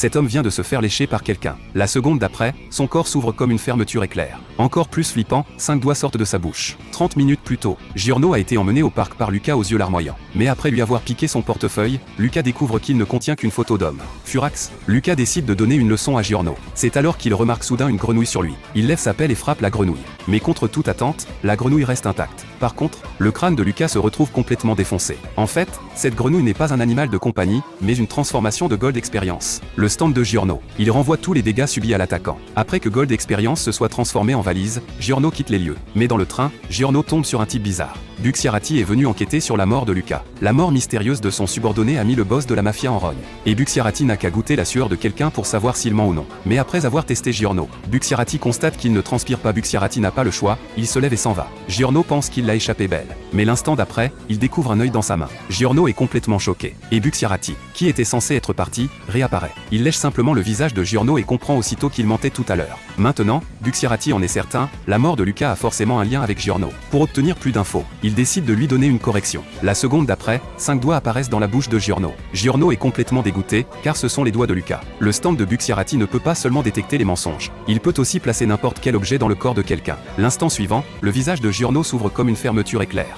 cet homme vient de se faire lécher par quelqu'un. La seconde d'après, son corps s'ouvre comme une fermeture éclair. Encore plus flippant, 5 doigts sortent de sa bouche. 30 minutes plus tôt, Giorno a été emmené au parc par Lucas aux yeux larmoyants. Mais après lui avoir piqué son portefeuille, Lucas découvre qu'il ne contient qu'une photo d'homme. Furax, Lucas décide de donner une leçon à Giorno. C'est alors qu'il remarque soudain une grenouille sur lui. Il lève sa pelle et frappe la grenouille. Mais contre toute attente, la grenouille reste intacte. Par contre, le crâne de Lucas se retrouve complètement défoncé. En fait, cette grenouille n'est pas un animal de compagnie, mais une transformation de Gold Experience. Le stand de Giorno. Il renvoie tous les dégâts subis à l'attaquant. Après que Gold Experience se soit transformé en valise, Giorno quitte les lieux. Mais dans le train, Giorno tombe sur un type bizarre. Bucciarati est venu enquêter sur la mort de Lucas. La mort mystérieuse de son subordonné a mis le boss de la mafia en rogne. Et Bucciarati n'a qu'à goûter la sueur de quelqu'un pour savoir s'il ment ou non. Mais après avoir testé Giorno, Bucciarati constate qu'il ne transpire pas. Bucciarati n'a pas le choix, il se lève et s'en va. Giorno pense qu'il l'a échappé belle. Mais l'instant d'après, il découvre un œil dans sa main. Giorno est complètement choqué. Et Bucciarati, qui était censé être parti, réapparaît. Il lèche simplement le visage de Giorno et comprend aussitôt qu'il mentait tout à l'heure. Maintenant, Bucciarati en est certain, la mort de Lucas a forcément un lien avec Giorno. Pour obtenir plus d'infos, il décide de lui donner une correction. La seconde d'après, 5 doigts apparaissent dans la bouche de Giorno. Giorno est complètement dégoûté, car ce sont les doigts de Lucas. Le stand de Bucciarati ne peut pas seulement détecter les mensonges. Il peut aussi placer n'importe quel objet dans le corps de quelqu'un. L'instant suivant, le visage de Giorno s'ouvre comme une fermeture éclair.